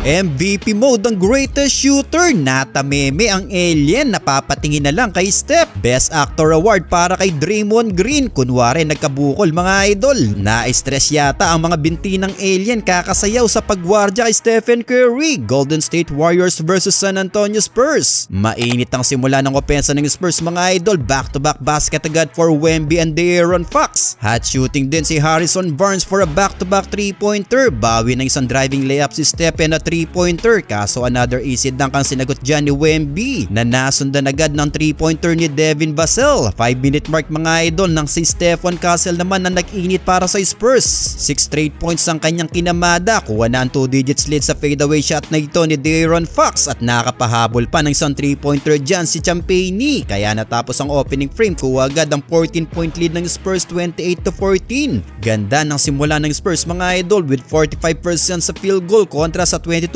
MVP mode ang greatest shooter, natameme ang alien, napapatingin na lang kay Steph. Best Actor Award para kay Draymond Green, kunwari nagkabukol mga idol. Na-stress yata ang mga binti ng alien kakasayaw sa pagwardya kay Stephen Curry. Golden State Warriors versus San Antonio Spurs. Mainit ang simula ng opensa ng Spurs mga idol, back-to-back basket agad for Wemby and De'Aaron Fox. Hot shooting din si Harrison Barnes for a back-to-back 3-pointer. Bawi ng isang driving layup si Stephen na 3-pointer, kaso another easy dunk ang sinagot dyan ni Wemby na nasundan agad ng 3-pointer ni Devin Vassell. 5-minute mark mga idol nang si Stephon Castle naman na nag-init para sa Spurs. 6 straight points ang kanyang kinamada, kuha na ang 2 digits lead sa fadeaway shot na ito ni De'Aaron Fox at nakapahabol pa ng isang 3-pointer dyan si Champagnie. Kaya natapos ang opening frame, kuha agad ang 14-point lead ng Spurs 28-14. Ganda ng simula ng Spurs mga idol with 45% sa field goal kontra sa 22%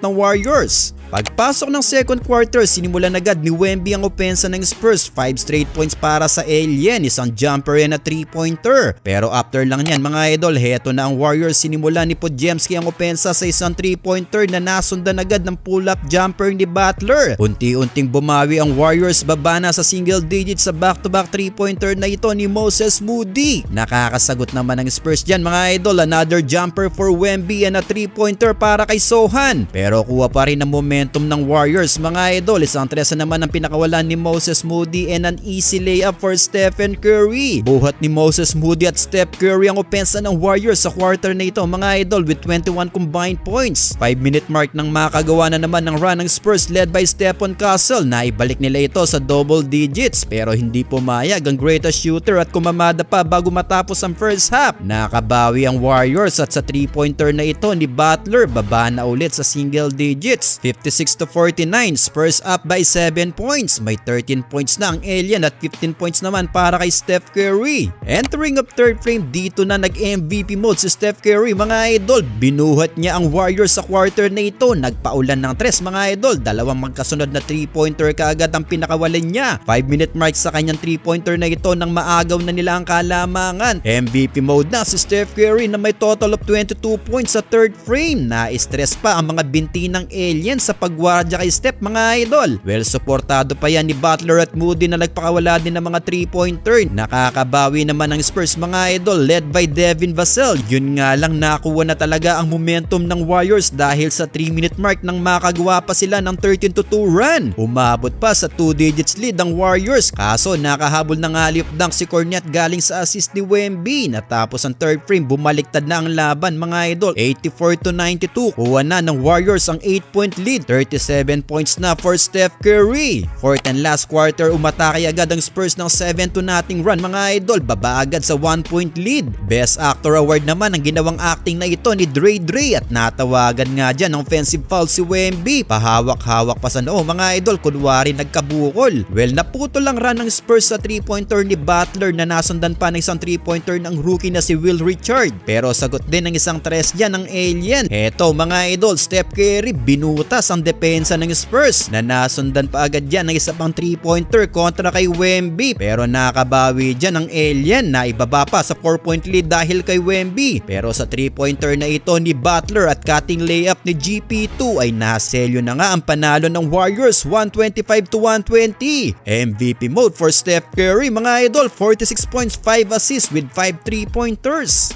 ng Warriors. Pagpasok ng second quarter, sinimulan agad ni Wemby ang opensa ng Spurs. 5 straight points para sa alien, isang jumper and a 3-pointer. Pero after lang yan mga idol, heto na ang Warriors. Sinimulan ni Podziemski ang opensa sa isang 3-pointer na nasundan agad ng pull-up jumper ni Butler. Unti-unting bumawi ang Warriors, baba na sa single digits sa back-to-back 3-pointer na ito ni Moses Moody. Nakakasagot naman ang Spurs dyan mga idol, another jumper for Wemby and a 3-pointer para kay Sohan. Pero kuha pa rin ang momentum ng Warriors mga idol. Isang tresa naman ang pinakawalan ni Moses Moody and an easy layup for Stephen Curry. Buhat ni Moses Moody at Steph Curry ang opensa ng Warriors sa quarter na ito mga idol with 21 combined points. 5-minute mark nang makagawa na naman ng run ng Spurs led by Stephon Castle. Naibalik nila ito sa double digits pero hindi pumayag ang greatest shooter at kumamada pa bago matapos ang first half. Nakabawi ang Warriors at sa 3-pointer na ito ni Butler, baba na ulit sa single digits. 56-49, Spurs up by 7 points. May 13 points na ang alien at 15 points naman para kay Steph Curry. Entering up third frame, dito na nag-MVP mode si Steph Curry mga idol. Binuhat niya ang Warriors sa quarter na ito. Nagpaulan ng 3 mga idol. Dalawang magkasunod na 3-pointer kaagad ang pinakawalan niya. 5-minute mark sa kanyang 3-pointer na ito nang maagaw na nila ang kalamangan. MVP mode na si Steph Curry na may total of 22 points sa third frame. Na-stress pa ang mga binti ng alien sa pagwardya kay Steph mga idol. Well suportado pa yan ni Butler at Moody na nagpakawala din ng mga 3-pointer. Nakakabawi naman ang Spurs mga idol led by Devin Vassell. Yun nga lang, nakuha na talaga ang momentum ng Warriors dahil sa 3-minute mark nang makagawa pa sila ng 13-2 run. Umabot pa sa 2 digits lead ang Warriors, kaso nakahabol ng alley-oop dunk si Kornet galing sa assist ni Wemby. Natapos ang third frame, bumaliktad na ang laban mga idol. 84-92, kuha na ng Warriors ang 8-point lead. 37 points na for Steph Curry. Fourth and last quarter, umatake agad ang Spurs ng 7-0 run mga idol. Baba agad sa 1-point lead. Best Actor Award naman ang ginawang acting na ito ni Dre at natawagan nga dyan ng offensive foul si Wemby. Pahawak-hawak pa sa noo mga idol, kunwari nagkabukol. Well, naputo lang run ng Spurs sa 3-pointer ni Butler na nasundan pa ng isang 3-pointer ng rookie na si Will Richard. Pero sagot din ng isang 3 dyan ng alien. Heto mga idol, Steph Curry binutas ang depensa ng Spurs na nasundan pa agad dyan ng isa pang 3-pointer kontra kay Wemby. Pero nakabawi dyan ang alien na ibaba pa sa 4-point lead dahil kay Wemby. Pero sa 3-pointer na ito ni Butler at cutting layup ni GP2 ay naselyo na nga ang panalo ng Warriors 125-120. MVP mode for Steph Curry mga idol, 46 points, 5 assists with 5 3-pointers.